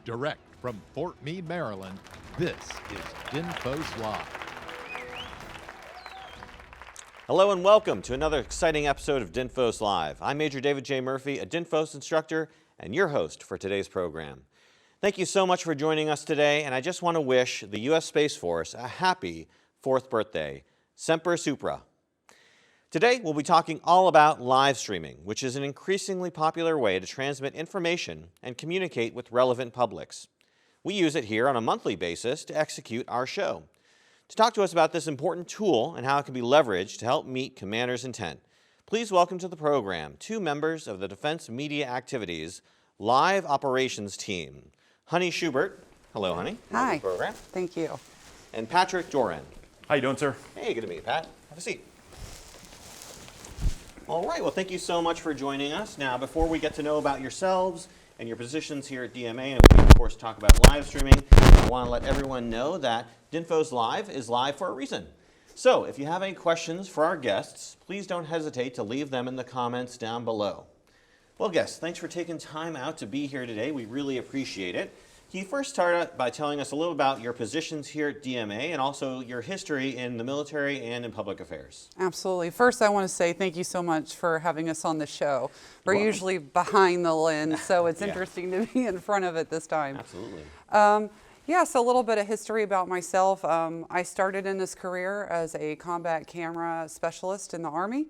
Direct from Fort Meade, Maryland, this is DINFOS Live. Hello and welcome to another exciting episode of DINFOS Live. I'm Major David J. Murphy, a DINFOS instructor and your host for today's program. Thank you so much for joining us today, and I just want to wish the U.S. Space Force a happy 4th birthday. Semper Supra. Today we'll be talking all about live streaming, which is an increasingly popular way to transmit information and communicate with relevant publics. We use it here on a monthly basis to execute our show. To talk to us about this important tool and how it can be leveraged to help meet Commander's intent, please welcome to the program two members of the Defense Media Activities Live Operations Team. Honey Shewbert. Hello, honey. Hi. Program. Thank you. And Patrick Doran. How you doing, sir? Hey, good to meet you, Pat. Have a seat. All right, well, thank you so much for joining us. Now, before we get to know about yourselves and your positions here at DMA, and we, of course, talk about live streaming, I want to let everyone know that DINFOS Live is live for a reason. So, if you have any questions for our guests, please don't hesitate to leave them in the comments down below. Well, guests, thanks for taking time out to be here today. We really appreciate it. Can you first start out by telling us a little about your positions here at DMA and also your history in the military and in public affairs? Absolutely. First, I want to say thank you so much for having us on the show. We're usually behind the lens, so it's interesting to be in front of it this time. Absolutely. Yeah, so a little bit of history about myself. I started in this career as a combat camera specialist in the Army.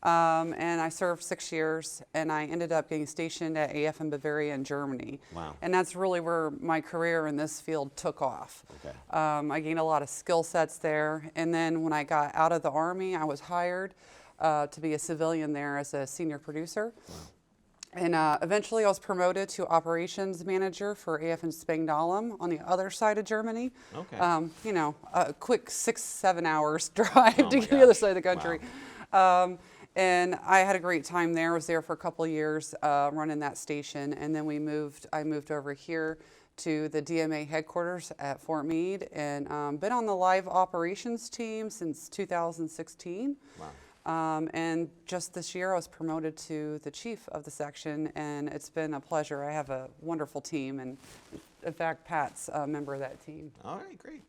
And I served 6 years, and I ended up getting stationed at AF in Bavaria in Germany. Wow. And that's really where my career in this field took off. Okay. I gained a lot of skill sets there, and then when I got out of the Army, I was hired to be a civilian there as a senior producer. Wow. And eventually I was promoted to operations manager for AF in Spangdahlem on the other side of Germany. Okay. You know, a quick 6-7 hours drive to get to the gosh. other side of the country. Wow. And I had a great time there. I was there for a couple of years running that station. And then I moved over here to the DMA headquarters at Fort Meade and been on the live operations team since 2016. Wow. And just this year I was promoted to the chief of the section, and it's been a pleasure. I have a wonderful team, and in fact, Pat's a member of that team. All right, great.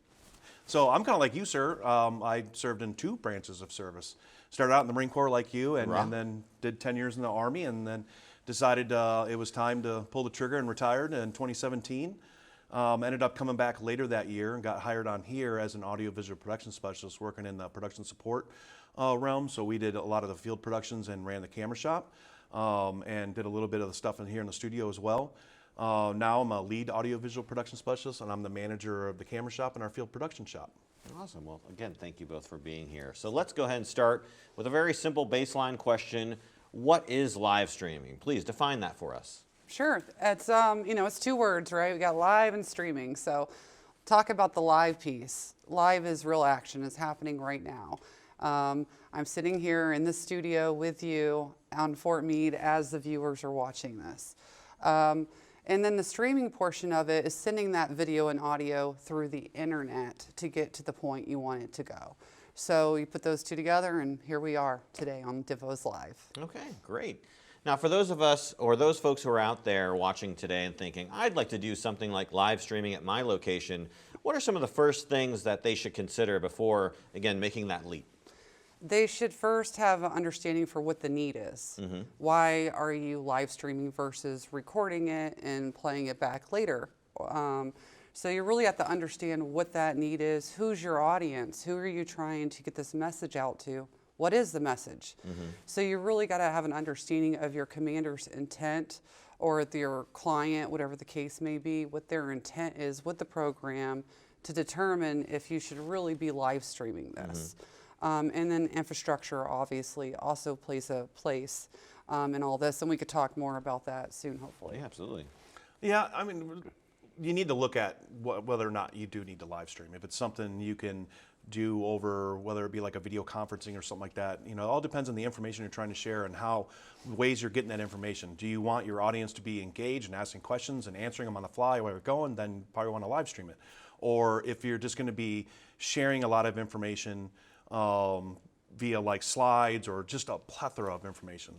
So I'm kind of like you, sir. I served in 2 branches of service. Started out in the Marine Corps like you, and then did 10 years in the Army, and then decided it was time to pull the trigger and retired in 2017. Ended up coming back later that year and got hired on here as an audiovisual production specialist working in the production support realm. So we did a lot of the field productions and ran the camera shop and did a little bit of the stuff in here in the studio as well. Now I'm a lead audiovisual production specialist, and I'm the manager of the camera shop and our field production shop. Awesome. Well, again, thank you both for being here. So let's go ahead and start with a very simple baseline question. What is live streaming? Please define that for us. Sure. It's, you know, it's 2 words, right? We got live and streaming. So talk about the live piece. Live is real action. It's happening right now. I'm sitting here in the studio with you on Fort Meade as the viewers are watching this. And then the streaming portion of it is sending that video and audio through the internet to get to the point you want it to go. So you put those 2 together, and here we are today on DINFOS Live. Okay, great. Now, for those of us or those folks who are out there watching today and thinking, I'd like to do something like live streaming at my location, what are some of the first things that they should consider before, again, making that leap? They should first have an understanding for what the need is. Mm-hmm. Why are you live streaming versus recording it and playing it back later? So you really have to understand what that need is. Who's your audience? Who are you trying to get this message out to? What is the message? Mm-hmm. So you really got to have an understanding of your commander's intent, or your client, whatever the case may be, what their intent is with the program to determine if you should really be live streaming this. Mm-hmm. And then infrastructure obviously also plays a place in all this, and we could talk more about that soon, hopefully. Yeah, absolutely. Yeah, I mean, you need to look at whether or not you do need to live stream. If it's something you can do over, whether it be like a video conferencing or something like that, you know, it all depends on the information you're trying to share and how ways you're getting that information. Do you want your audience to be engaged and asking questions and answering them on the fly while you're going? Then you probably want to live stream it. Or if you're just going to be sharing a lot of information via like slides or just a plethora of information.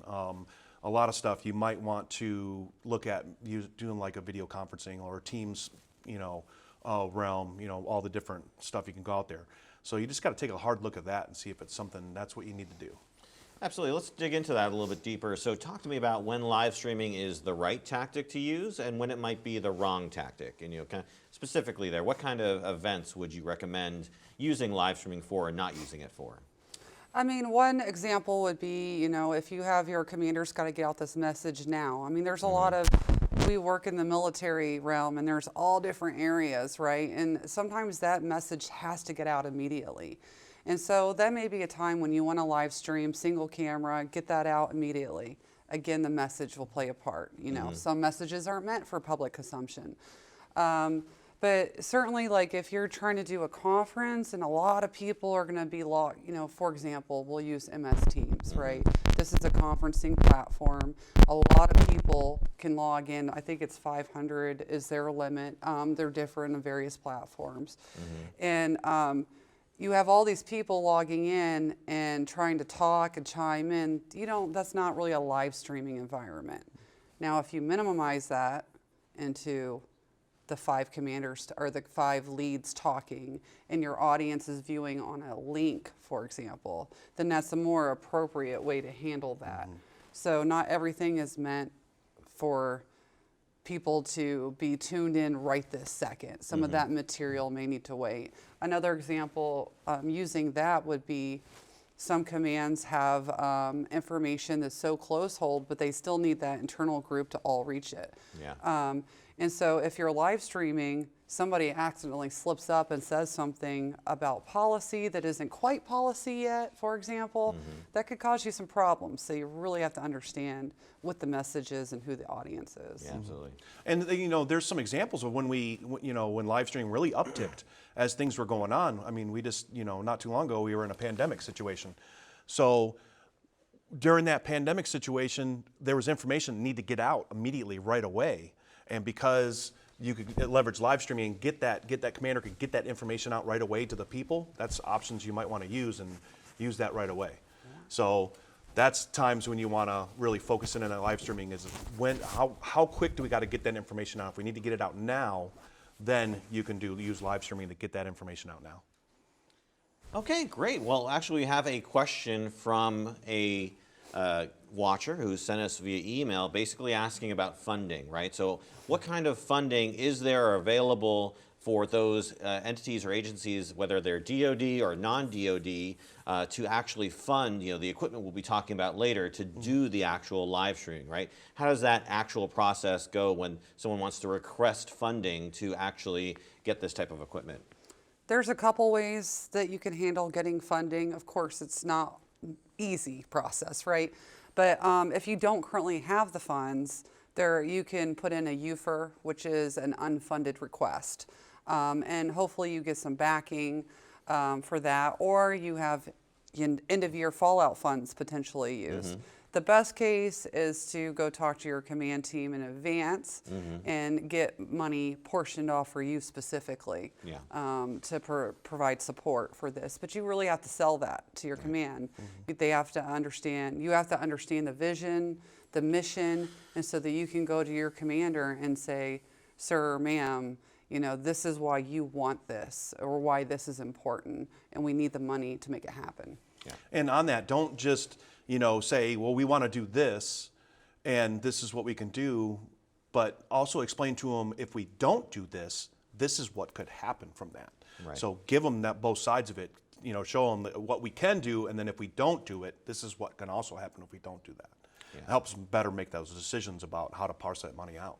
a lot of stuff you might want to look at doing like a video conferencing or Teams, realm, all the different stuff you can go out there. So you just got to take a hard look at that and see if it's something that's what you need to do. Absolutely. Let's dig into that a little bit deeper. So talk to me about when live streaming is the right tactic to use and when it might be the wrong tactic. And kind of specifically there, what kind of events would you recommend using live streaming for and not using it for? I mean, one example would be, if you have your commander's got to get out this message now. I mean, there's a lot of, we work in the military realm and there's all different areas, right? And sometimes that message has to get out immediately. And so that may be a time when you want to live stream, single camera, get that out immediately. Again, the message will play a part. Some messages aren't meant for public consumption. But certainly, like if you're trying to do a conference and a lot of people are going to be logged, for example, we'll use MS Teams, right? This is a conferencing platform. A lot of people can log in. I think it's 500 is their limit. They're different on various platforms. And you have all these people logging in and trying to talk and chime in. That's not really a live streaming environment. Now, if you minimize that into the 5 commanders or the 5 leads talking and your audience is viewing on a link, for example, then that's a more appropriate way to handle that. So not everything is meant for people to be tuned in right this second. Some of that material may need to wait. Another example using that would be some commands have information that's so close hold, but they still need that internal group to all reach it. Yeah. And so if you're live streaming, somebody accidentally slips up and says something about policy that isn't quite policy yet, for example, that could cause you some problems. So you really have to understand what the message is and who the audience is. Yeah, absolutely. And there's some examples of when when live streaming really upticked as things were going on. I mean, we just, not too long ago, we were in a pandemic situation. So during that pandemic situation, there was information that needed to get out immediately right away. And because you could leverage live streaming and get that commander could get that information out right away to the people, that's options you might want to use and use that right away. Yeah. So that's times when you want to really focus in on that live streaming is how quick do we got to get that information out? If we need to get it out now, then you can use live streaming to get that information out now. Okay, great. Well, actually, we have a question from a watcher who sent us via email basically asking about funding, right? So what kind of funding is there available for those entities or agencies, whether they're DoD or non-DoD, to actually fund, the equipment we'll be talking about later to do the actual live streaming, right? How does that actual process go when someone wants to request funding to actually get this type of equipment? There's a couple ways that you can handle getting funding. Of course, it's not easy process, right? But if you don't currently have the funds, you can put in a UFR, which is an unfunded request. And hopefully you get some backing for that, or you have end-of-year fallout funds potentially used. The best case is to go talk to your command team in advance and get money portioned off for you specifically to provide support for this. But you really have to sell that to your command. They have to understand, you have to understand the vision, the mission, and so that you can go to your commander and say, sir, ma'am, this is why you want this or why this is important, and we need the money to make it happen. Yeah. And on that, don't just say, well, we want to do this, and this is what we can do, but also explain to them if we don't do this, this is what could happen from that. Right. So give them that both sides of it. Show them what we can do, and then if we don't do it, this is what can also happen if we don't do that. Yeah. It helps them better make those decisions about how to parse that money out.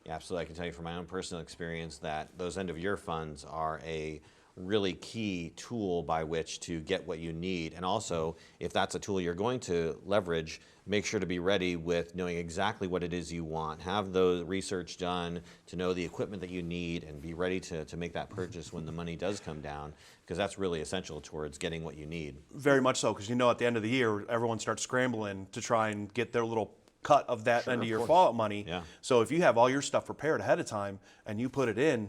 Yeah, absolutely. I can tell you from my own personal experience that those end-of-year funds are a really key tool by which to get what you need. And also, if that's a tool you're going to leverage, make sure to be ready with knowing exactly what it is you want. Have the research done to know the equipment that you need and be ready to make that purchase when the money does come down, because that's really essential towards getting what you need. Very much so, because at the end of the year, everyone starts scrambling to try and get their little cut of that end of year fallout money. Yeah. So if you have all your stuff prepared ahead of time and you put it in,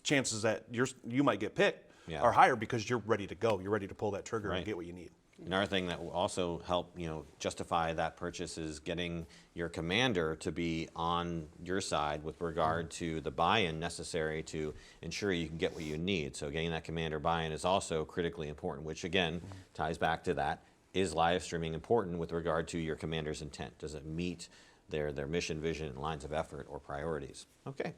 chances that you might get picked are higher because you're ready to go. You're ready to pull that trigger and get what you need. Another thing that will also help, justify that purchase is getting your commander to be on your side with regard to the buy-in necessary to ensure you can get what you need. So getting that commander buy-in is also critically important, which again ties back to that. Is live streaming important with regard to your commander's intent? Does it meet their mission, vision, and lines of effort or priorities? Okay,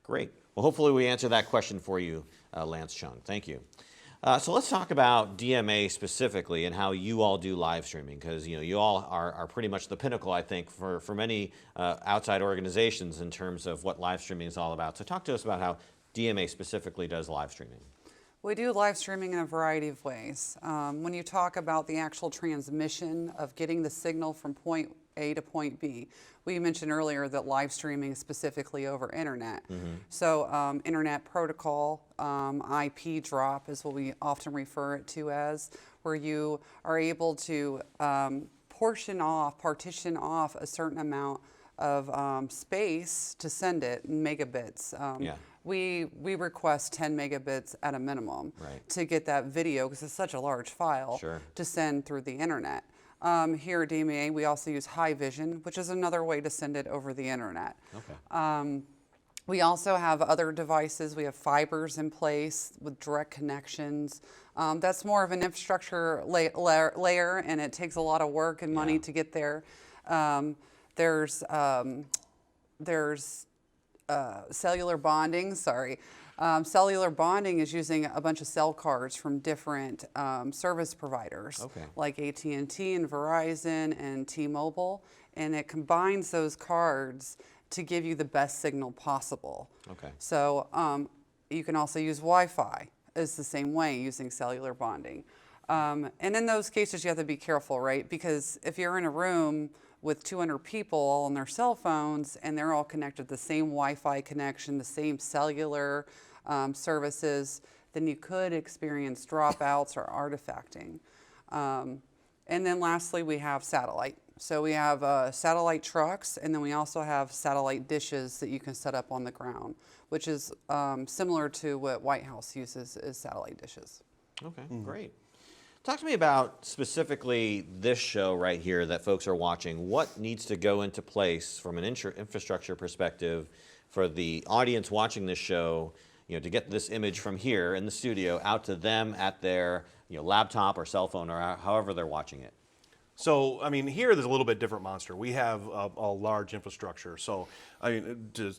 great. Well, hopefully we answer that question for you, Lance Chung. Thank you. So let's talk about DMA specifically and how you all do live streaming, because you all are pretty much the pinnacle, I think, for many outside organizations in terms of what live streaming is all about. So talk to us about how DMA specifically does live streaming. We do live streaming in a variety of ways. When you talk about the actual transmission of getting the signal from point A to point B, we mentioned earlier that live streaming is specifically over internet. So internet protocol, IP drop is what we often refer it to as, where you are able to partition off a certain amount of space to send it in megabits. We request 10 megabits at a minimum to get that video, because it's such a large file to send through the internet. Here at DMA, we also use high vision, which is another way to send it over the internet. We also have other devices. We have fibers in place with direct connections. That's more of an infrastructure layer, and it takes a lot of work and money to get there. There's cellular bonding, cellular bonding is using a bunch of cell cards from different service providers, like AT&T and Verizon and T-Mobile, and it combines those cards to give you the best signal possible. So you can also use Wi-Fi. It's the same way, using cellular bonding. And in those cases, you have to be careful, right? Because if you're in a room with 200 people all on their cell phones and they're all connected to the same Wi-Fi connection, the same cellular services, then you could experience dropouts or artifacting. And then lastly, we have satellite. So we have satellite trucks, and then we also have satellite dishes that you can set up on the ground, which is similar to what White House uses, is satellite dishes. Okay, great. Talk to me about specifically this show right here that folks are watching. What needs to go into place from an infrastructure perspective for the audience watching this show, to get this image from here in the studio out to them at their laptop or cell phone or however they're watching it? So, I mean, here there's a little bit different monster. We have a large infrastructure. So, I mean, to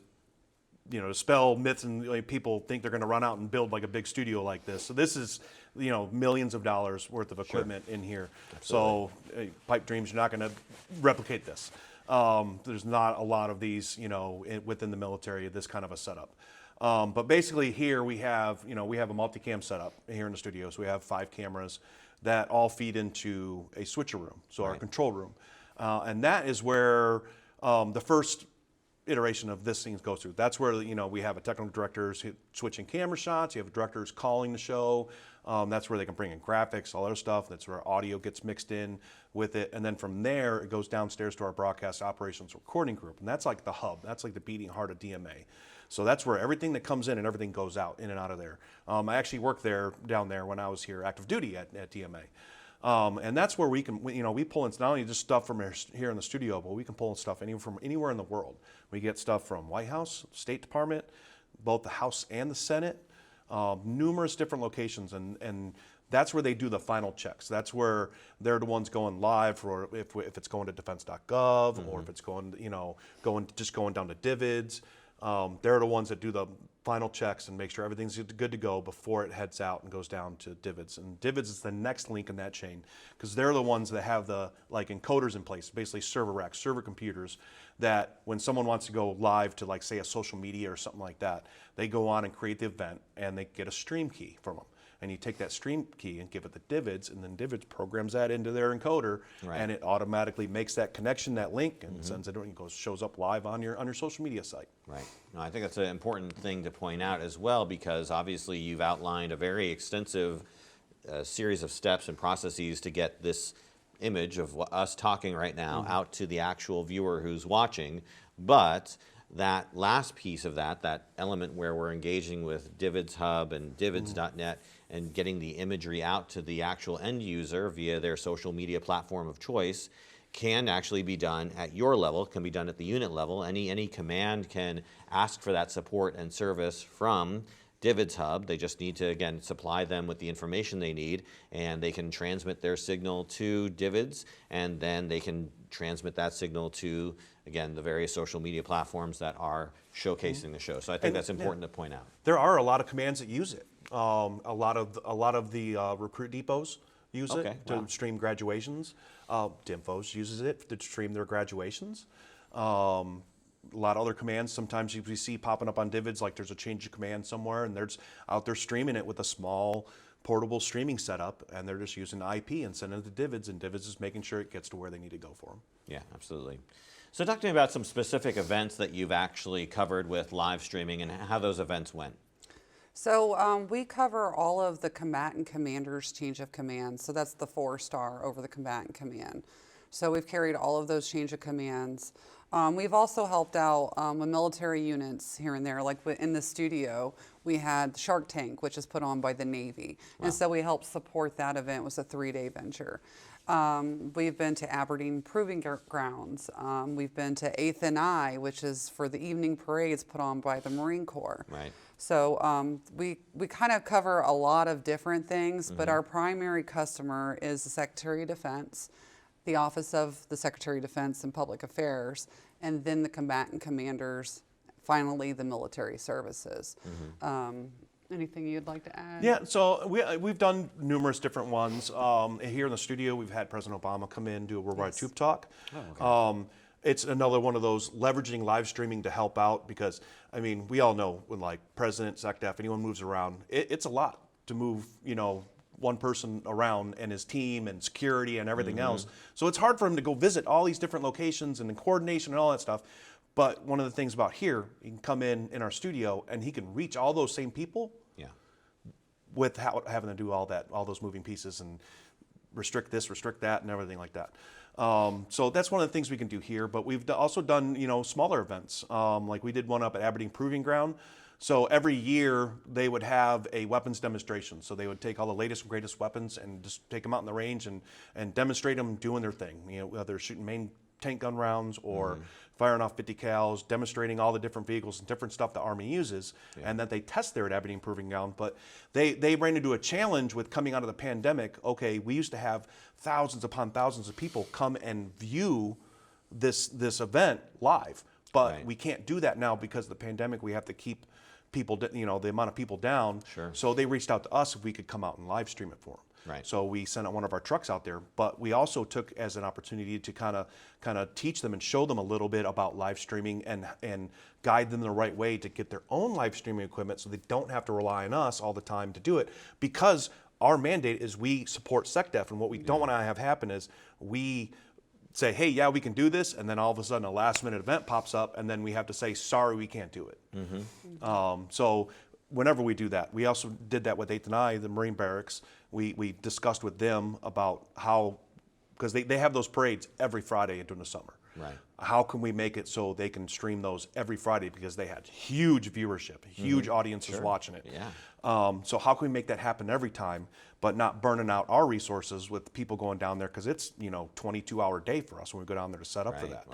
dispel myths, and people think they're going to run out and build like a big studio like this. So this is, millions of dollars worth of equipment in here. So pipe dreams, you're not going to replicate this. There's not a lot of these, within the military, this kind of a setup. But basically here we have a multicam setup here in the studio. So we have 5 cameras that all feed into a switcher room, so our control room. And that is where the first iteration of this thing goes through. That's where we have a technical directors switching camera shots. You have directors calling the show. That's where they can bring in graphics, all other stuff. That's where audio gets mixed in with it. And then from there, it goes downstairs to our broadcast operations recording group. And that's like the hub. That's like the beating heart of DMA. So that's where everything that comes in and everything goes out, in and out of there. I actually worked down there when I was here active duty at DMA. And that's where we can, we pull in not only just stuff from here in the studio, but we can pull in stuff from anywhere in the world. We get stuff from White House, State Department, both the House and the Senate, numerous different locations, and that's where they do the final checks. That's where they're the ones going live for if it's going to defense.gov or if it's going down to DIVIDS. They're the ones that do the final checks and make sure everything's good to go before it heads out and goes down to DIVIDS. And DIVIDS is the next link in that chain, because they're the ones that have the encoders in place, basically server racks, server computers, that when someone wants to go live to say a social media or something like that, they go on and create the event and they get a stream key from them. And you take that stream key and give it the DIVIDS, and then DIVIDS programs that into their encoder, and it automatically makes that connection, that link, and sends it, and shows up live on your social media site. Right. No, I think that's an important thing to point out as well, because obviously you've outlined a very extensive series of steps and processes to get this image of us talking right now out to the actual viewer who's watching, but that last piece of that element where we're engaging with DIVIDS Hub and DIVIDS.net and getting the imagery out to the actual end user via their social media platform of choice can actually be done at your level, can be done at the unit level. Any command can ask for that support and service from DIVIDS Hub. They just need to, again, supply them with the information they need, and they can transmit their signal to DIVIDS, and then they can transmit that signal to, again, the various social media platforms that are showcasing the show. So I think that's important to point out. There are a lot of commands that use it. A lot of the recruit depots use it to stream graduations. DINFOS uses it to stream their graduations. A lot of other commands sometimes we see popping up on DIVIDS, like there's a change of command somewhere and there's out there streaming it with a small portable streaming setup, and they're just using IP and sending it to DIVIDS, and DIVIDS is making sure it gets to where they need to go for them. Yeah, absolutely. So talk to me about some specific events that you've actually covered with live streaming and how those events went. So we cover all of the combatant commanders' change of command. So that's the 4-star over the combatant command. So we've carried all of those change of commands. We've also helped out with military units here and there. Like in the studio, we had Shark Tank, which is put on by the Navy. Wow. And so we helped support that event. It was a 3-day venture. We've been to Aberdeen Proving Grounds. We've been to 8th and I, which is for the evening parades put on by the Marine Corps. Right. So we kind of cover a lot of different things, but our primary customer is the Secretary of Defense, the Office of the Secretary of Defense and Public Affairs, and then the combatant commanders, finally the military services. Anything you'd like to add? Yeah, so we've done numerous different ones. Here in the studio, we've had President Obama come in, do a worldwide tube talk. Oh, okay. It's another one of those leveraging live streaming to help out, because, I mean, we all know when like President, SecDef, anyone moves around, it's a lot to move, you know, one person around and his team and security and everything else. So it's hard for him to go visit all these different locations and the coordination and all that stuff. But one of the things about here, he can come in our studio and he can reach all those same people without having to do all those moving pieces and restrict this, restrict that, and everything like that. So that's one of the things we can do here. But we've also done, you know, smaller events. Like we did one up at Aberdeen Proving Ground. So every year they would have a weapons demonstration. So they would take all the latest and greatest weapons and just take them out in the range and demonstrate them doing their thing. You know, whether shooting main tank gun rounds or firing off 50 cals, demonstrating all the different vehicles and different stuff the Army uses, and that they test there at Aberdeen Proving Ground. But they ran into a challenge with coming out of the pandemic. Okay, we used to have thousands upon thousands of people come and view this event live, but we can't do that now because of the pandemic. We have to keep people, you know, the amount of people down. Sure. So they reached out to us if we could come out and live stream it for them. Right. So we sent out one of our trucks out there, but we also took as an opportunity to kind of teach them and show them a little bit about live streaming and guide them the right way to get their own live streaming equipment, so they don't have to rely on us all the time to do it. Because our mandate is we support SecDef, and what we don't want to have happen is we say, hey, yeah, we can do this, and then all of a sudden a last minute event pops up, and then we have to say, sorry, we can't do it. So whenever we do that, we also did that with 8th and I, the Marine Barracks. We discussed with them about how, because they have those parades every Friday during the summer. Right. How can we make it so they can stream those every Friday, because they had huge viewership, huge audiences watching it. Yeah. So how can we make that happen every time, but not burning out our resources with people going down there, because it's, you know, 22-hour day for us when we go down there to set up for that.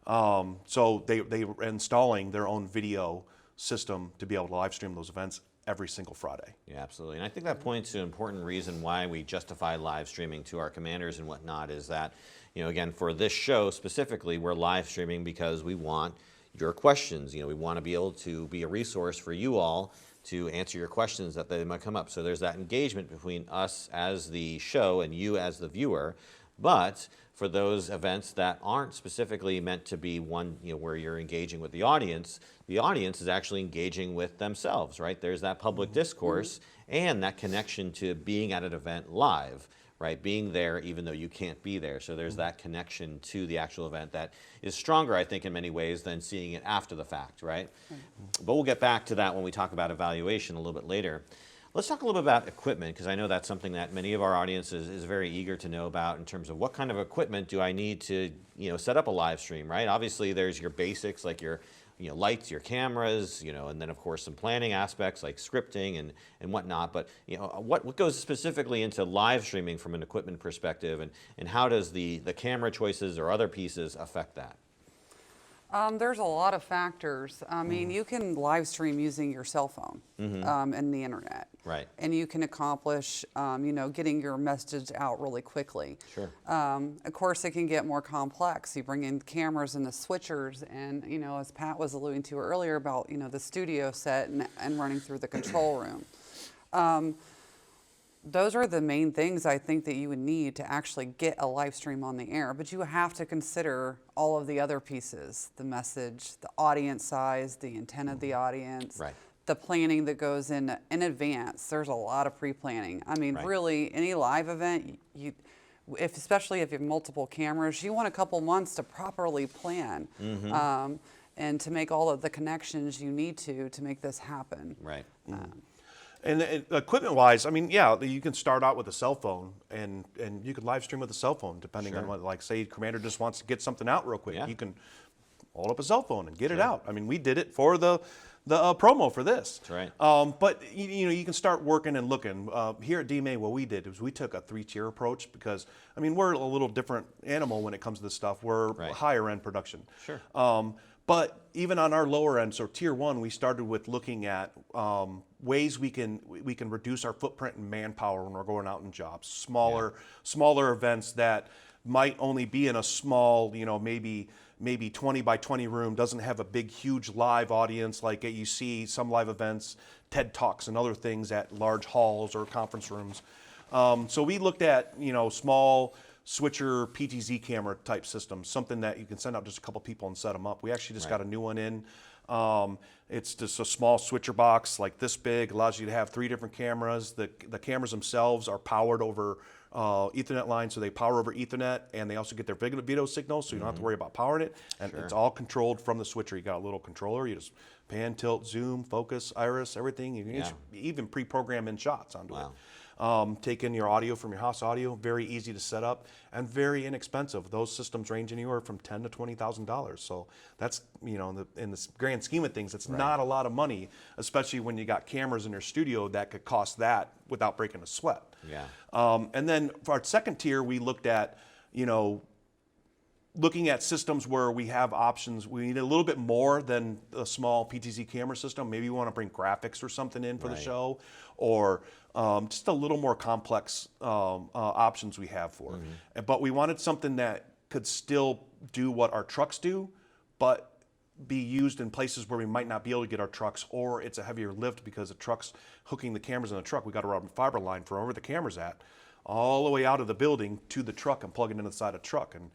Wow. So they were installing their own video system to be able to live stream those events every single Friday. Yeah, absolutely. And I think that points to an important reason why we justify live streaming to our commanders and whatnot, is that, you know, again, for this show specifically, we're live streaming because we want your questions. You know, we want to be able to be a resource for you all to answer your questions that they might come up. So there's that engagement between us as the show and you as the viewer. But for those events that aren't specifically meant to be one, you know, where you're engaging with the audience is actually engaging with themselves, right? There's that public discourse and that connection to being at an event live, right? Being there even though you can't be there. So there's that connection to the actual event that is stronger, I think, in many ways than seeing it after the fact, right? But we'll get back to that when we talk about evaluation a little bit later. Let's talk a little bit about equipment, because I know that's something that many of our audience is very eager to know about, in terms of what kind of equipment do I need to, you know, set up a live stream, right? Obviously, there's your basics like your lights, your cameras, and then of course some planning aspects like scripting and whatnot. But what goes specifically into live streaming from an equipment perspective, and how does the camera choices or other pieces affect that? There's a lot of factors. I mean, you can live stream using your cell phone and the internet. Right. And you can accomplish, getting your message out really quickly. Sure. Of course, it can get more complex. You bring in cameras and the switchers, and as Pat was alluding to earlier about the studio set and running through the control room. Those are the main things I think that you would need to actually get a live stream on the air, but you have to consider all of the other pieces, the message, the audience size, the intent of the audience, Right. the planning that goes in advance. There's a lot of pre-planning. I mean, Right. really, any live event, especially if you have multiple cameras, you want a couple months to properly plan and to make all of the connections you need to make this happen. Right. And equipment-wise, I mean, yeah, you can start out with a cell phone, and you can live stream with a cell phone, depending on what, like, say, Commander just wants to get something out real quick. Yeah. You can hold up a cell phone and get it out. I mean, we did it for the promo for this. That's right. But you can start working and looking. Here at DMA, what we did was we took a 3-tier approach because, I mean, we're a little different animal when it comes to this stuff. We're higher end production. Sure. But even on our lower end, so tier 1, we started with looking at ways we can reduce our footprint and manpower when we're going out in jobs. Smaller events that might only be in a small, maybe 20 by 20 room, doesn't have a big, huge live audience like you see some live events, TED Talks and other things at large halls or conference rooms. So we looked at, small switcher PTZ camera type systems, something that you can send out just a couple people and set them up. We actually just got a new one in. It's just a small switcher box like this big, allows you to have 3 different cameras. The cameras themselves are powered over Ethernet lines, so they power over Ethernet, and they also get their video signal, so you don't have to worry about powering it. And it's all controlled from the switcher. You got a little controller. You just pan, tilt, zoom, focus, iris, everything. You can even pre-program in shots onto it. Take in your audio from your house audio, very easy to set up and very inexpensive. Those systems range anywhere from $10,000 to $20,000. So that's, in the grand scheme of things, it's not a lot of money, especially when you got cameras in your studio that could cost that without breaking a sweat. Yeah. And then for our second tier, we looked at, looking at systems where we have options. We need a little bit more than a small PTZ camera system. Maybe we want to bring graphics or something in for the show, or just a little more complex options we have for it. But we wanted something that could still do what our trucks do, but be used in places where we might not be able to get our trucks, or it's a heavier lift because the truck's hooking the cameras in the truck. We got to run a fiber line from wherever the camera's at, all the way out of the building to the truck and plug it into the side of the truck. And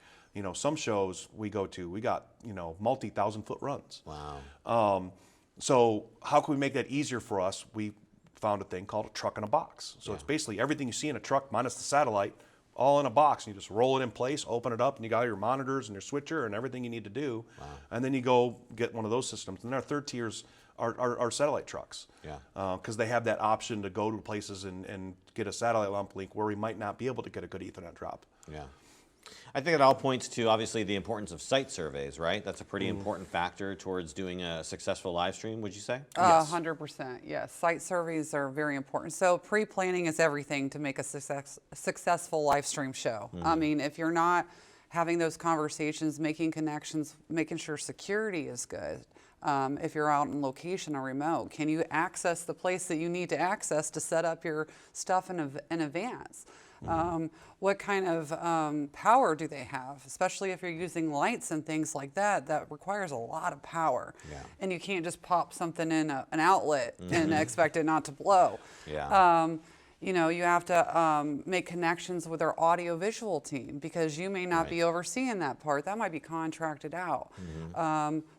some shows we go to, we got, multi-1,000-foot runs. Wow. So how can we make that easier for us? We found a thing called a truck in a box. So it's basically everything you see in a truck minus the satellite, all in a box. And you just roll it in place, open it up, and you got your monitors and your switcher and everything you need to do. Wow. And then you go get one of those systems. And our third tiers are satellite trucks. Yeah. Because they have that option to go to places and get a satellite lump link where we might not be able to get a good Ethernet drop. Yeah. I think it all points to, obviously, the importance of site surveys, right? That's a pretty important factor towards doing a successful live stream, would you say? 100%, yes. Site surveys are very important. So pre-planning is everything to make a successful live stream show. I mean, if you're not having those conversations, making connections, making sure security is good. If you're out in location or remote, can you access the place that you need to access to set up your stuff in advance? What kind of power do they have, especially if you're using lights and things like that? That requires a lot of power. Yeah. And you can't just pop something in an outlet and expect it not to blow. Yeah. You have to make connections with our audio-visual team because you may not be overseeing that part. That might be contracted out.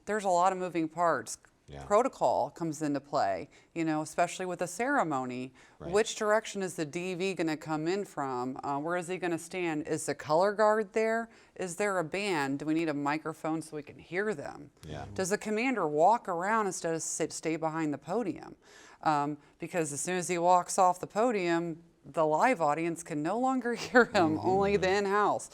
There's a lot of moving parts. Yeah. Protocol comes into play, especially with a ceremony. Right. Which direction is the DV going to come in from? Where is he going to stand? Is the color guard there? Is there a band? Do we need a microphone so we can hear them? Yeah. Does the commander walk around instead of stay behind the podium? Because as soon as he walks off the podium, the live audience can no longer hear him, only the in-house.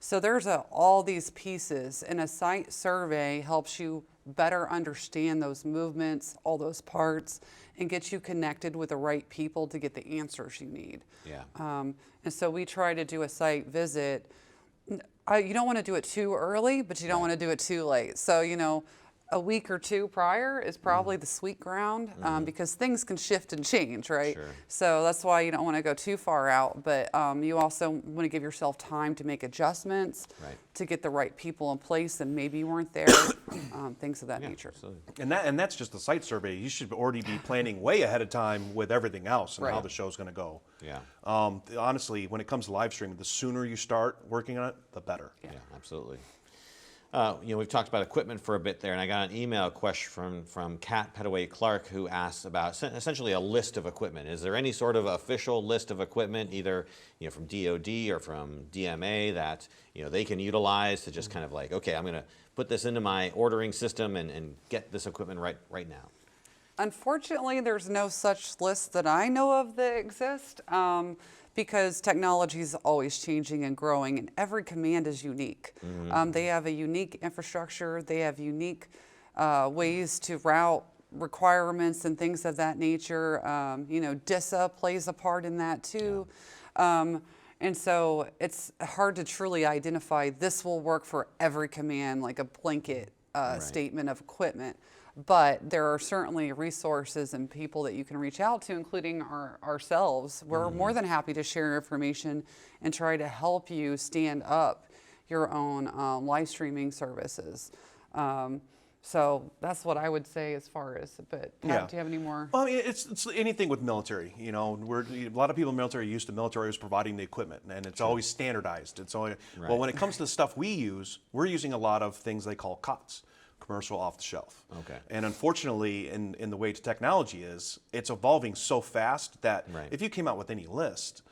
So there's all these pieces, and a site survey helps you better understand those movements, all those parts, and get you connected with the right people to get the answers you need. Yeah. And so we try to do a site visit. You don't want to do it too early, but you don't want to do it too late. So, a week or two prior is probably the sweet ground, because things can shift and change, right? Sure. So that's why you don't want to go too far out, but you also want to give yourself time to make adjustments, to get the right people in place and maybe you weren't there, things of that nature. Absolutely. And that's just the site survey. You should already be planning way ahead of time with everything else and Right. how the show's going to go. Yeah. Honestly, when it comes to live streaming, the sooner you start working on it, the better. Yeah, absolutely. We've talked about equipment for a bit there, and I got an email question from Kat Petaway Clark, who asks about essentially a list of equipment. Is there any sort of official list of equipment, either from DoD or from DMA, that they can utilize to just kind of like, okay, I'm going to put this into my ordering system and get this equipment right now? Unfortunately, there's no such list that I know of that exist, because technology is always changing and growing, and every command is unique. They have a unique infrastructure. They have unique ways to route requirements and things of that nature. DISA plays a part in that too. And so it's hard to truly identify this will work for every command, like a blanket statement of equipment. But there are certainly resources and people that you can reach out to, including ourselves. We're more than happy to share information and try to help you stand up your own live streaming services. So that's what I would say as far as, but Pat, do you have any more? Well, I mean, it's anything with military. A lot of people in the military are used to military was providing the equipment, and it's always standardized. It's only, well, when it comes to the stuff we use, we're using a lot of things they call COTS, commercial off the shelf. Okay. And unfortunately, in the way technology is, it's evolving so fast that if you came out with any list,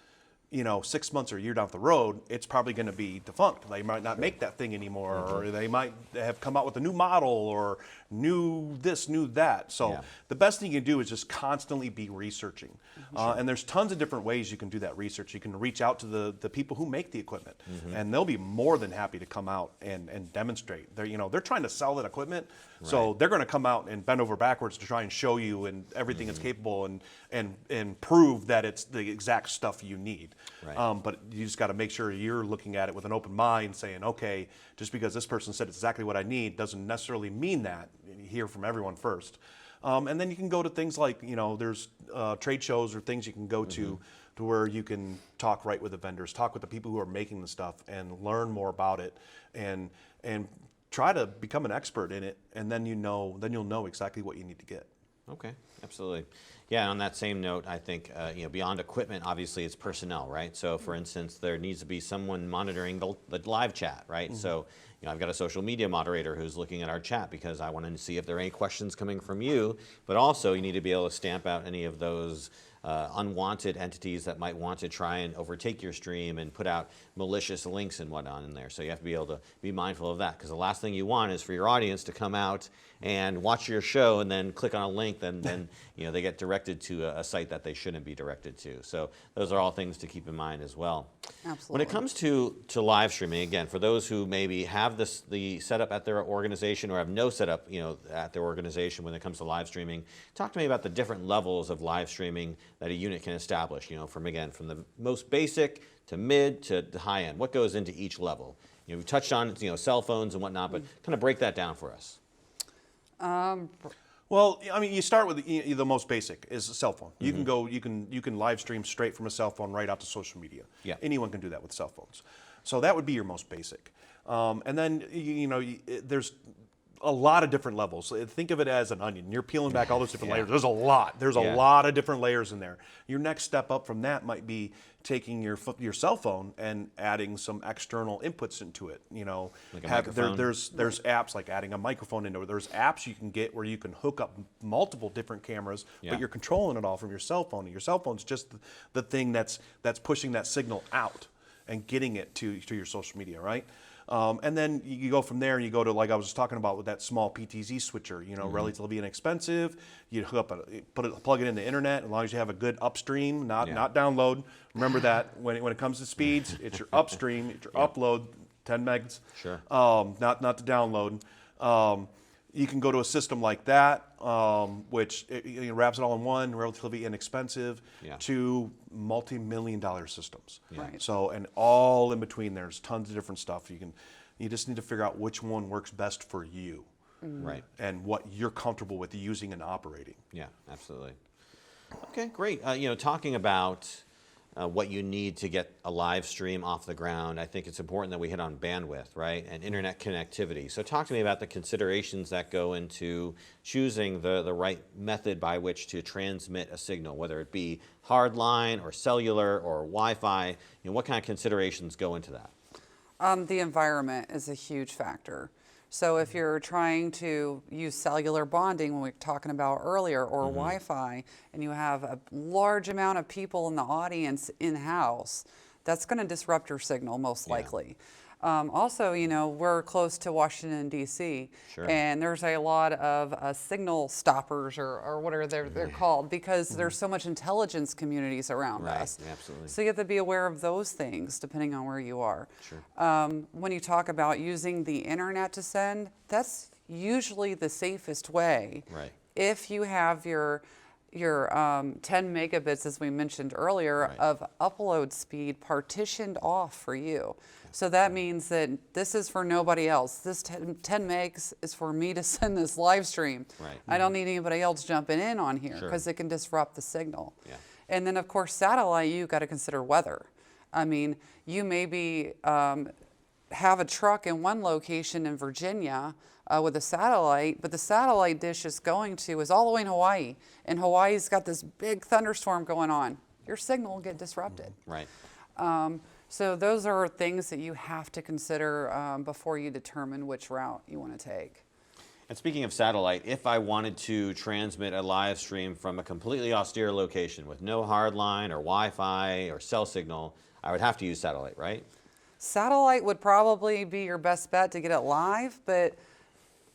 6 months or a year down the road, it's probably going to be defunct. They might not make that thing anymore, or they might have come out with a new model or new this, new that. So the best thing you can do is just constantly be researching. And there's tons of different ways you can do that research. You can reach out to the people who make the equipment, and they'll be more than happy to come out and demonstrate. They're trying to sell that equipment, so they're going to come out and bend over backwards to try and show you and everything it's capable and prove that it's the exact stuff you need. But you just got to make sure you're looking at it with an open mind, saying, okay, just because this person said it's exactly what I need doesn't necessarily mean that. You hear from everyone first. And then you can go to things like, there's trade shows or things you can go to where you can talk right with the vendors, talk with the people who are making the stuff and learn more about it and try to become an expert in it. And then you'll know exactly what you need to get. Okay, absolutely. Yeah, on that same note, I think, beyond equipment, obviously it's personnel, right? So for instance, there needs to be someone monitoring the live chat, right? So, I've got a social media moderator who's looking at our chat because I wanted to see if there are any questions coming from you, but also you need to be able to stamp out any of those unwanted entities that might want to try and overtake your stream and put out malicious links and whatnot in there. So you have to be able to be mindful of that, because the last thing you want is for your audience to come out and watch your show and then click on a link, and then they get directed to a site that they shouldn't be directed to. So those are all things to keep in mind as well. Absolutely. When it comes to live streaming, again, for those who maybe have the setup at their organization or have no setup at their organization when it comes to live streaming, talk to me about the different levels of live streaming that a unit can establish, from the most basic to mid to high end. What goes into each level? We've touched on cell phones and whatnot, but kind of break that down for us. Well, I mean, you start with the most basic is a cell phone. You can go, you can live stream straight from a cell phone right out to social media. Yeah. Anyone can do that with cell phones. So that would be your most basic. And then there's a lot of different levels. Think of it as an onion. You're peeling back all those different layers. There's a lot. There's a lot of different layers in there. Your next step up from that might be taking your cell phone and adding some external inputs into it. Like a microphone? There's apps like adding a microphone into it. There's apps you can get where you can hook up multiple different cameras, but you're controlling it all from your cell phone. And your cell phone's just the thing that's pushing that signal out and getting it to your social media, right? And then you go from there and you go to, like I was just talking about with that small PTZ switcher, relatively inexpensive. You hook up, plug it in the internet, as long as you have a good upstream, not download. Remember that when it comes to speeds, it's your upstream, it's your upload, 10 megs. Sure. Not the download. You can go to a system like that, which wraps it all in one, relatively inexpensive, to multi-million-dollar systems. Right. So, and all in between, there's tons of different stuff. You just need to figure out which one works best for you, right, and what you're comfortable with using and operating. Yeah, absolutely. Okay, great. Talking about what you need to get a live stream off the ground, I think it's important that we hit on bandwidth, right, and internet connectivity. So talk to me about the considerations that go into choosing the right method by which to transmit a signal, whether it be hardline or cellular or Wi-Fi. What kind of considerations go into that? The environment is a huge factor. So if you're trying to use cellular bonding, when we were talking about earlier, or Wi-Fi, and you have a large amount of people in the audience in-house, that's going to disrupt your signal most likely. Also, we're close to Washington, D.C., and there's a lot of signal stoppers or whatever they're called, because there's so much intelligence communities around us. Absolutely. So you have to be aware of those things depending on where you are. When you talk about using the internet to send, that's usually the safest way. If you have your 10 megabits, as we mentioned earlier, of upload speed partitioned off for you. So that means that this is for nobody else. This 10 megs is for me to send this live stream. I don't need anybody else jumping in on here, because it can disrupt the signal. And then, of course, satellite, you've got to consider weather. I mean, you maybe have a truck in one location in Virginia with a satellite, but the satellite dish is going to is all the way in Hawaii, and Hawaii's got this big thunderstorm going on. Your signal will get disrupted. So those are things that you have to consider before you determine which route you want to take. And speaking of satellite, if I wanted to transmit a live stream from a completely austere location with no hardline or Wi-Fi or cell signal, I would have to use satellite, right? Satellite would probably be your best bet to get it live, but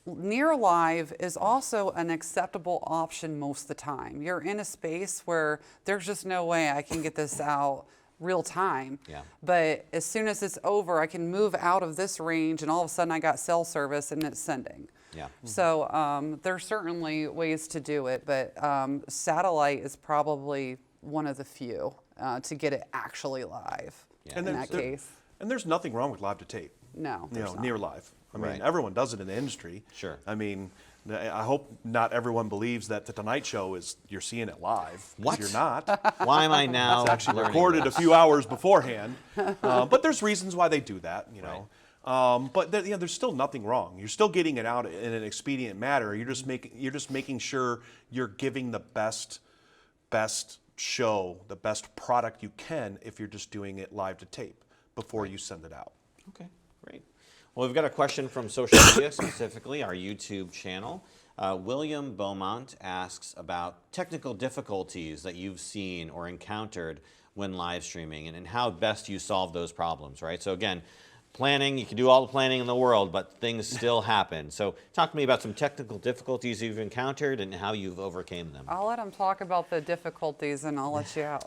near live is also an acceptable option most of the time. You're in a space where there's just no way I can get this out real time. But as soon as it's over, I can move out of this range, and all of a sudden I got cell service and it's sending. So there's certainly ways to do it, but satellite is probably one of the few to get it actually live in that case. And there's nothing wrong with live to tape. No, there's not. Near live. I mean, everyone does it in the industry. I mean, I hope not everyone believes that the Tonight Show is you're seeing it live. What? You're not. Why am I now? It's actually recorded a few hours beforehand. But there's reasons why they do that, you know. But there's still nothing wrong. You're still getting it out in an expedient manner. You're just making sure you're giving the best show, the best product you can if you're just doing it live to tape before you send it out. Okay, great. Well, we've got a question from social media, specifically our YouTube channel. William Beaumont asks about technical difficulties that you've seen or encountered when live streaming and how best you solve those problems, right? So again, planning, you can do all the planning in the world, but things still happen. So talk to me about some technical difficulties you've encountered and how you've overcame them. I'll let him talk about the difficulties, and I'll let you out.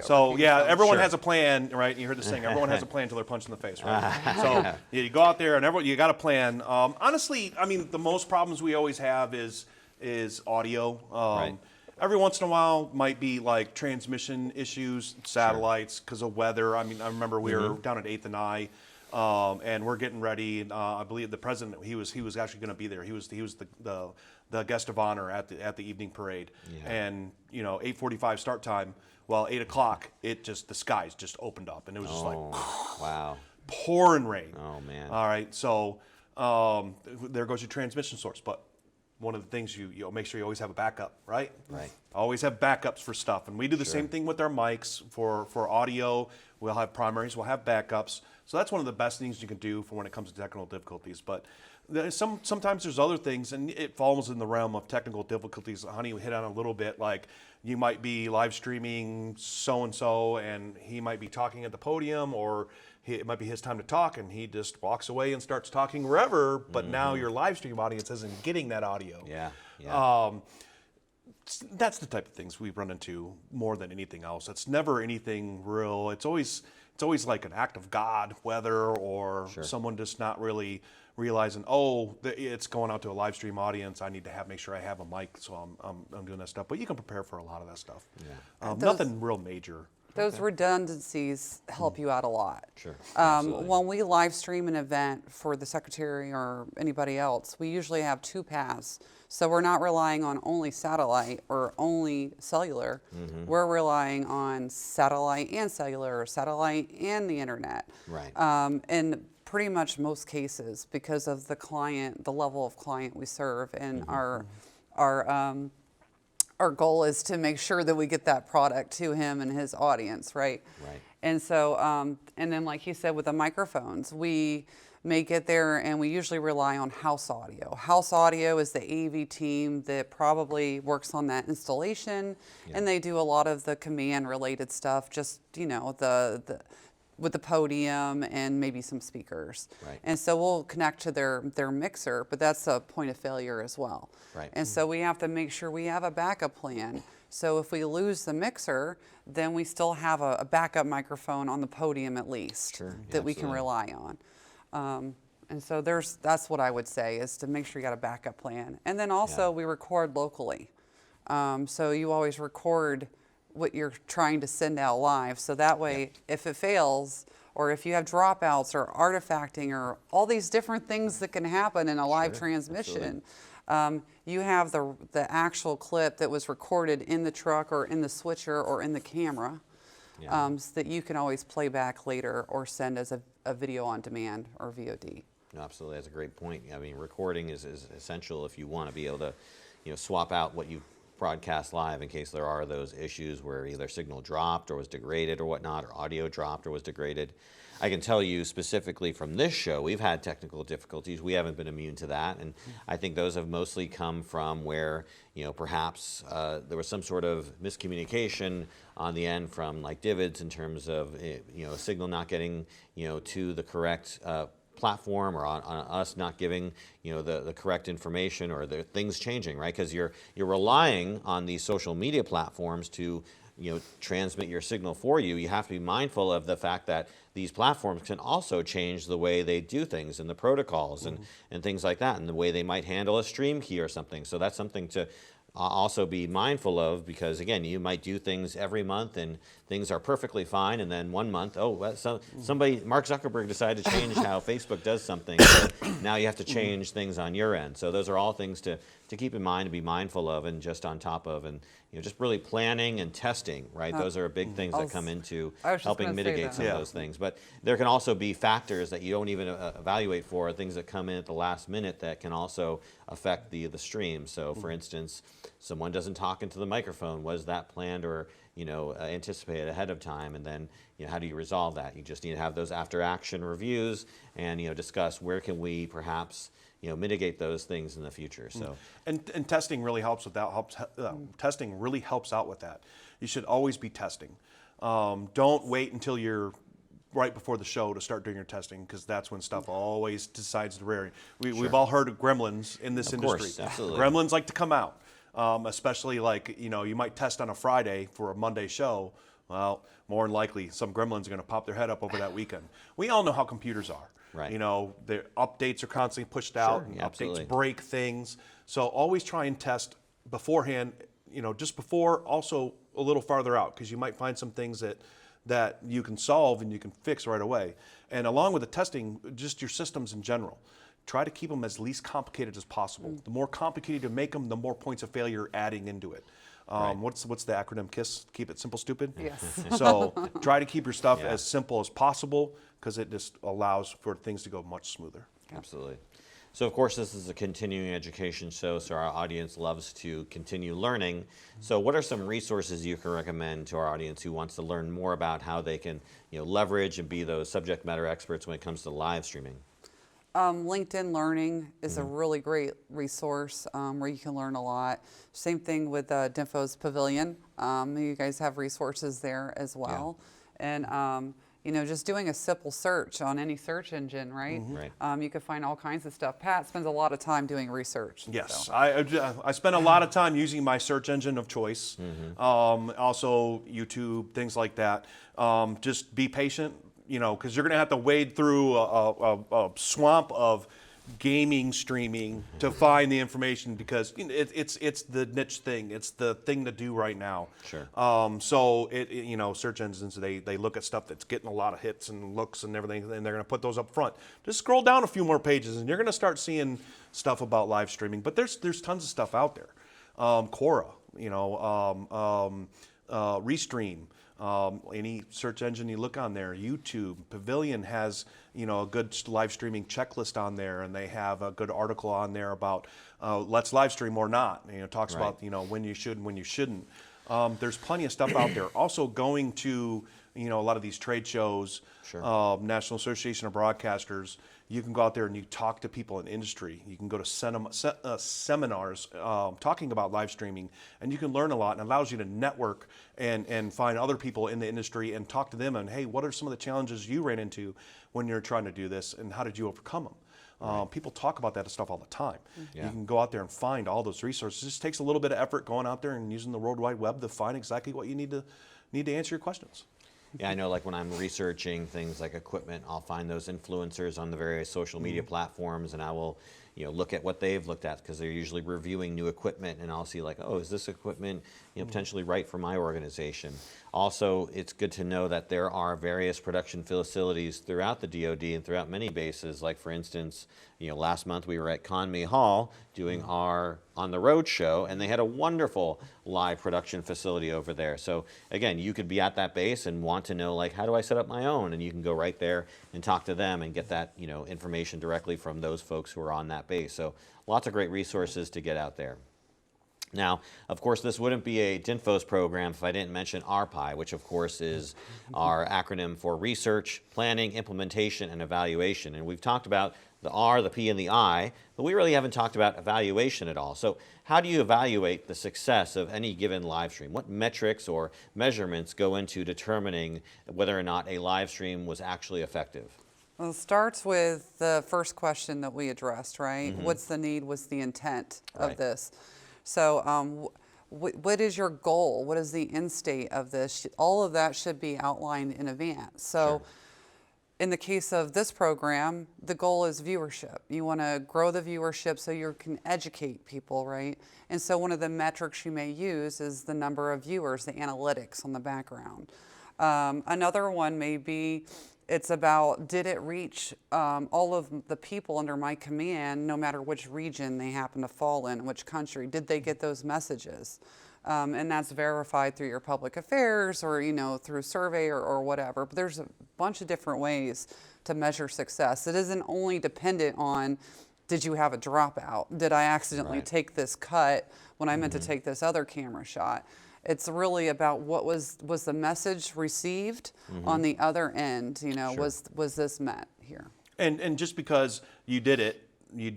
So yeah, everyone has a plan, right? You heard the saying, everyone has a plan until they're punched in the face, right? So you go out there and you got a plan. Honestly, I mean, the most problems we always have is audio. Every once in a while might be like transmission issues, satellites, because of weather. I mean, I remember we were down at 8th and I, and we're getting ready. I believe the president, he was actually going to be there. He was the guest of honor at the evening parade. And 8:45 start time. Well, 8 o'clock, the skies just opened up, and it was just like wow, pouring rain. Oh man. All right, so there goes your transmission source. But one of the things you make sure you always have a backup, right? Always have backups for stuff, and we do the same thing with our mics for audio. We'll have primaries, we'll have backups. So that's one of the best things you can do for when it comes to technical difficulties. But sometimes there's other things, and it falls in the realm of technical difficulties. Honey hit on a little bit, like you might be live streaming so-and-so, and he might be talking at the podium, or it might be his time to talk, and he just walks away and starts talking wherever, but now your live stream audience isn't getting that audio. That's the type of things we run into more than anything else. It's never anything real. It's always it's always like an act of God, weather, or someone just not really realizing, oh, it's going out to a live stream audience. I need to make sure I have a mic, so I'm doing that stuff. But you can prepare for a lot of that stuff. Yeah. Nothing real major. Those redundancies help you out a lot. Sure. When we live stream an event for the secretary or anybody else, we usually have 2 paths. So we're not relying on only satellite or only cellular. We're relying on satellite and cellular, or satellite and the internet. Right. In pretty much most cases, because of the client, the level of client we serve, and our goal is to make sure that we get that product to him and his audience, right? Right. And so, and then like you said, with the microphones, we may get there and we usually rely on house audio. House audio is the AV team that probably works on that installation, and they do a lot of the command related stuff, just, you know, with the podium and maybe some speakers. Right. And so we'll connect to their mixer, but that's a point of failure as well. Right. And so we have to make sure we have a backup plan. So if we lose the mixer, then we still have a backup microphone on the podium at least that we can rely on. And so that's what I would say, is to make sure you got a backup plan. And then also we record locally. So you always record what you're trying to send out live. So that way, if it fails, or if you have dropouts or artifacting or all these different things that can happen in a live transmission, you have the actual clip that was recorded in the truck or in the switcher or in the camera, so that you can always play back later or send as a video on demand or VOD. Absolutely, that's a great point. I mean, recording is essential if you want to be able to, you know, swap out what you broadcast live in case there are those issues where either signal dropped or was degraded or whatnot, or audio dropped or was degraded. I can tell you specifically from this show, we've had technical difficulties. We haven't been immune to that, and I think those have mostly come from where, you know, perhaps there was some sort of miscommunication on the end from like divots in terms of, you know, a signal not getting, you know, to the correct platform, or on us not giving, you know, the correct information, or the things changing, right? Because you're relying on these social media platforms to, you know, transmit your signal for you. You have to be mindful of the fact that these platforms can also change the way they do things and the protocols and things like that, and the way they might handle a stream key or something. So that's something to also be mindful of, because again, you might do things every month and things are perfectly fine, and then one month, somebody, Mark Zuckerberg, decided to change how Facebook does something, so now you have to change things on your end. So those are all things to keep in mind, to be mindful of, and just on top of, and, you know, just really planning and testing, right? Those are big things that come into helping mitigate some of those things. But there can also be factors that you don't even evaluate for, things that come in at the last minute that can also affect the stream. So for instance, someone doesn't talk into the microphone. Was that planned or, you know, anticipated ahead of time? And then, you know, how do you resolve that? You just need to have those after action reviews and, you know, discuss where can we perhaps, you know, mitigate those things in the future. So and testing really helps with that. Testing really helps out with that. You should always be testing. Don't wait until you're right before the show to start doing your testing, because that's when stuff always decides to vary. We've all heard of gremlins in this industry. Course, absolutely. Gremlins like to come out, especially like, you know, you might test on a Friday for a Monday show. Well, more than likely, some gremlins are going to pop their head up over that weekend. We all know how computers are. Right. You know, the updates are constantly pushed out, and absolutely. updates break things. So always try and test beforehand, you know, just before, also a little farther out, because you might find some things that you can solve and you can fix right away. And along with the testing, just your systems in general. Try to keep them as least complicated as possible. The more complicated you make them, the more points of failure you're adding into it. What's the acronym KISS? Keep it simple, stupid? Yes. So try to keep your stuff as simple as possible, because it just allows for things to go much smoother. Absolutely. So of course, this is a continuing education show, so our audience loves to continue learning. So what are some resources you can recommend to our audience who wants to learn more about how they can, you know, leverage and be those subject matter experts when it comes to live streaming? LinkedIn Learning is a really great resource where you can learn a lot. Same thing with DINFOS Pavilion. You guys have resources there as well. And just doing a simple search on any search engine, right? Right. You can find all kinds of stuff. Pat spends a lot of time doing research. Yes, so. I spend a lot of time using my search engine of choice. Also YouTube, things like that. Just be patient, because you're going to have to wade through a swamp of gaming streaming to find the information, because it's the niche thing. It's the thing to do right now. Sure. So search engines, they look at stuff that's getting a lot of hits and looks and everything, and they're going to put those up front. Just scroll down a few more pages, and you're going to start seeing stuff about live streaming. But there's tons of stuff out there. Quora, Restream. Any search engine you look on there, YouTube, Pavilion has a good live streaming checklist on there, and they have a good article on there about let's live stream or not. Talks Right. about when you should and when you shouldn't. There's plenty of stuff out there. Also going to a lot of these trade shows, Sure. National Association of Broadcasters. You can go out there and you talk to people in industry. You can go to seminars talking about live streaming, and you can learn a lot, and it allows you to network and find other people in the industry and talk to them and, hey, what are some of the challenges you ran into when you're trying to do this, and how did you overcome them? People talk about that stuff all the time. Yeah. You can go out there and find all those resources. It just takes a little bit of effort going out there and using the World Wide Web to find exactly what you need to answer your questions. Yeah, I know, like when I'm researching things like equipment, I'll find those influencers on the various social media platforms, and I will, look at what they've looked at, because they're usually reviewing new equipment, and I'll see like, oh, is this equipment, potentially right for my organization? Also, it's good to know that there are various production facilities throughout the DoD and throughout many bases. Like, for instance, last month we were at Conmay Hall doing our On the Road show, and they had a wonderful live production facility over there. So again, you could be at that base and want to know, like, how do I set up my own? And you can go right there and talk to them and get that information directly from those folks who are on that base. So lots of great resources to get out there. Now, of course, this wouldn't be a DINFOS program if I didn't mention RPI, which of course is our acronym for Research, Planning, Implementation, and Evaluation. And we've talked about the R, the P, and the I, but we really haven't talked about evaluation at all. So how do you evaluate the success of any given live stream? What metrics or measurements go into determining whether or not a live stream was actually effective? Well, it starts with the first question that we addressed, right? What's the need? What's the intent Right. of this? So what is your goal? What is the end state of this? All of that should be outlined in advance. So Sure. in the case of this program, the goal is viewership. You want to grow the viewership so you can educate people, right? And so one of the metrics you may use is the number of viewers, the analytics on the background. Another one may be, it's about, did it reach all of the people under my command, no matter which region they happen to fall in, which country? Did they get those messages? And that's verified through your public affairs or, through survey or whatever. But there's a bunch of different ways to measure success. It isn't only dependent on, did you have a dropout? Did I accidentally Right. take this cut when I meant to take this other camera shot? It's really about what was the message received on the other end, Sure. was this met here? And just because you did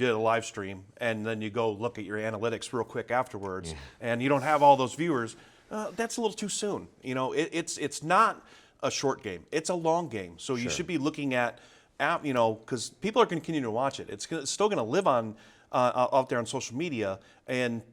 a live stream, and then you go look at your analytics real quick afterwards, and you don't have all those viewers, that's a little too soon. It's not a short game; it's a long game. So you should be looking at, because people are going to continue to watch it. It's still going to live on out there on social media, and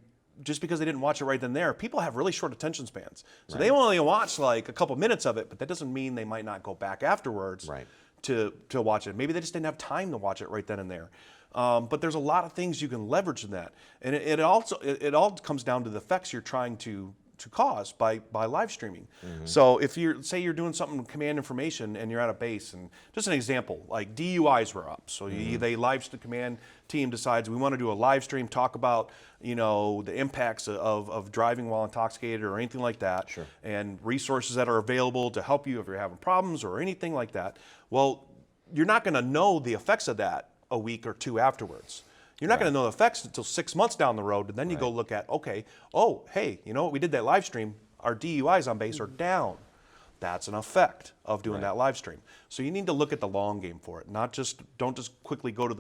just because they didn't watch it right then and there, people have really short attention spans. So they only watch like a couple minutes of it, but that doesn't mean they might not go back afterwards Right. to watch it. Maybe they just didn't have time to watch it right then and there. But there's a lot of things you can leverage in that. And it all comes down to the effects you're trying to cause by live streaming. So if say you're doing something command information and you're at a base, and just an example, like DUIs were up. So the command team decides we want to do a live stream, talk about the impacts of driving while intoxicated or anything like that, Sure. and resources that are available to help you if you're having problems or anything like that. Well, you're not going to know the effects of that a week or two afterwards. You're not going to know the effects until 6 months down the road, and then you go look at, okay, hey, we did that live stream, our DUIs on base are down. That's an effect of doing that live stream. So you need to look at the long game for it, don't just quickly go to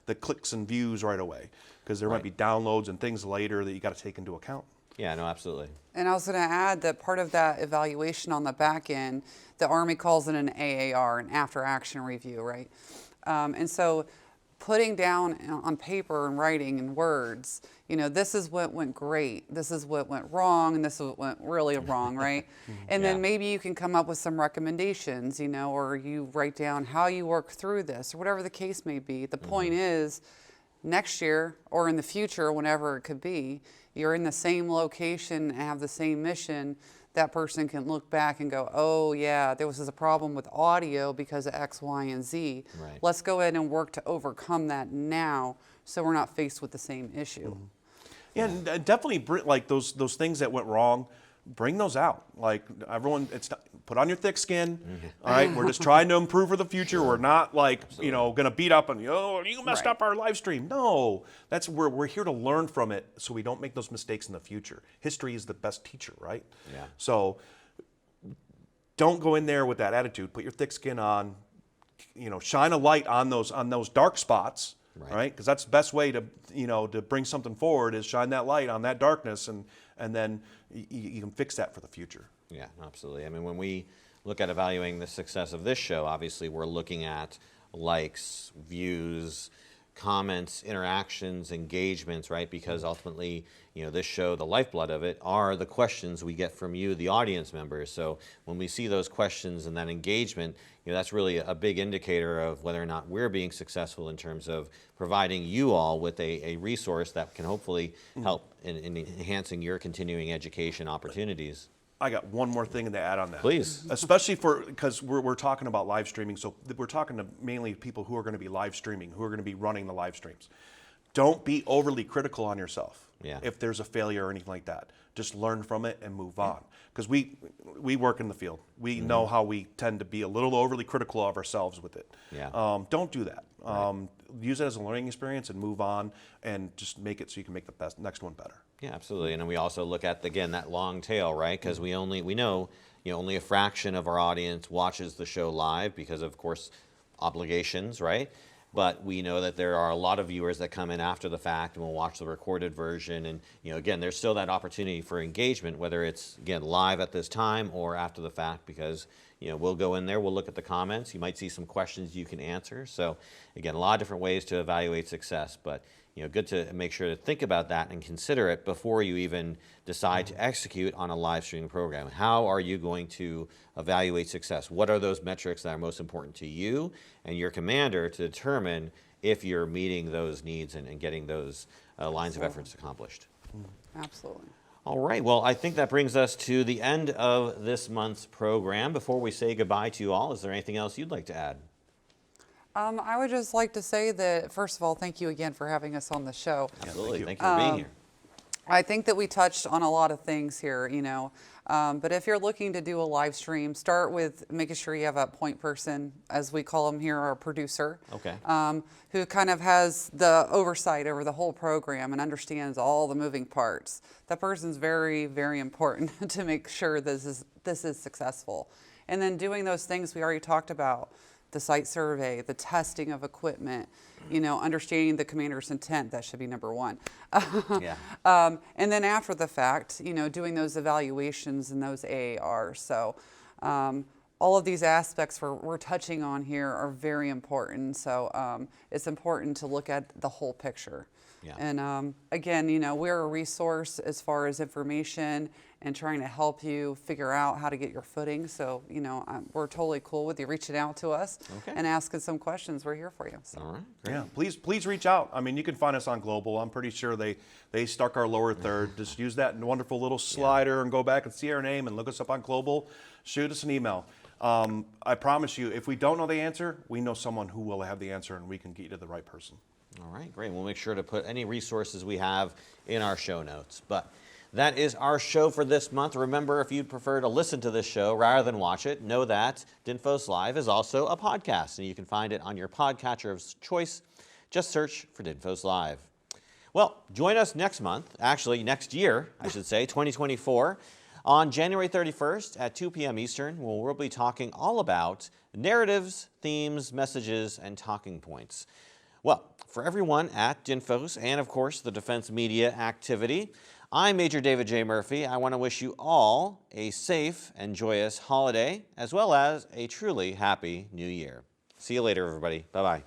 the clicks and views right away, because there might be downloads and things later that you got to take into account. Yeah, no, absolutely. And I was going to add that part of that evaluation on the back end, the Army calls it an AAR, an after action review, right? And so putting down on paper and writing in words, you know, this is what went great, this is what went wrong, and this is what went really wrong, right? And then maybe you can come up with some recommendations, you know, or you write down how you work through this, or whatever the case may be. The point is, next year or in the future, whenever it could be, you're in the same location and have the same mission, that person can look back and go, oh yeah, there was a problem with audio because of X, Y, and Z. Right. Let's go ahead and work to overcome that now so we're not faced with the same issue. Yeah, and definitely like those things that went wrong, bring those out. Like everyone, put on your thick skin. All right, we're just trying to improve for the future. We're not like you know going to beat up on you. Oh, you messed up our live stream. No, that's we're here to learn from it so we don't make those mistakes in the future. History is the best teacher, right? Yeah. So don't go in there with that attitude. Put your thick skin on. You know, shine a light on those dark spots. Right, because that's the best way to to bring something forward is shine that light on that darkness, and then you can fix that for the future. Yeah, absolutely. I mean, when we look at evaluating the success of this show, obviously we're looking at likes, views, comments, interactions, engagements, right? Because ultimately, this show, the lifeblood of it, are the questions we get from you, the audience members. So when we see those questions and that engagement, that's really a big indicator of whether or not we're being successful in terms of providing you all with a resource that can hopefully help in enhancing your continuing education opportunities. I got one more thing to add on that. Please. Especially because we're talking about live streaming, so we're talking to mainly people who are going to be live streaming, who are going to be running the live streams. Don't be overly critical on yourself if there's a failure or anything like that. Just learn from it and move on. Because we work in the field. We know how we tend to be a little overly critical of ourselves with it. Yeah. Don't do that. Use it as a learning experience and move on, and just make it so you can make the next one better. Yeah, absolutely. And then we also look at, again, that long tail, right? Because we know only a fraction of our audience watches the show live because of course, obligations, right? But we know that there are a lot of viewers that come in after the fact and will watch the recorded version. And, again, there's still that opportunity for engagement, whether it's, again, live at this time or after the fact, because, we'll go in there, we'll look at the comments. You might see some questions you can answer. So, again, a lot of different ways to evaluate success. But, good to make sure to think about that and consider it before you even decide to execute on a live streaming program. How are you going to evaluate success? What are those metrics that are most important to you and your commander to determine if you're meeting those needs and getting those lines of efforts accomplished? Absolutely. All right, well, I think that brings us to the end of this month's program. Before we say goodbye to you all, is there anything else you'd like to add? I would just like to say that, first of all, thank you again for having us on the show. Absolutely, thank you for being here. I think that we touched on a lot of things here, but if you're looking to do a live stream, start with making sure you have a point person, as we call them here, our producer, Okay. Who kind of has the oversight over the whole program and understands all the moving parts. That person's very, very important to make sure this is successful. And then doing those things we already talked about, the site survey, the testing of equipment, understanding the commander's intent, that should be number one. Yeah. And then after the fact, doing those evaluations and those AARs. So all of these aspects we're touching on here are very important. So it's important to look at the whole picture. Yeah. And again, we're a resource as far as information and trying to help you figure out how to get your footing. So, we're totally cool with you reaching out to us and asking some questions. We're here for you. So. All right. Great. Yeah, please reach out. I mean, you can find us on Global. I'm pretty sure they stuck our lower third. Just use that wonderful little slider and go back and see our name and look us up on Global. Shoot us an email. I promise you, if we don't know the answer, we know someone who will have the answer, and we can get you to the right person. All right, great. We'll make sure to put any resources we have in our show notes. But that is our show for this month. Remember, if you'd prefer to listen to this show rather than watch it, know that DINFOS Live is also a podcast, and you can find it on your podcatcher of choice. Just search for DINFOS Live. Well, join us next month, actually next year, I should say, 2024, on January 31st at 2 p.m. Eastern, where we'll be talking all about narratives, themes, messages, and talking points. Well, for everyone at DINFOS and, of course, the Defense Media Activity, I'm Major David J. Murphy. I want to wish you all a safe and joyous holiday, as well as a truly happy new year. See you later, everybody. Bye-bye.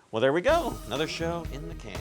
Well, there we go. Another show in the can.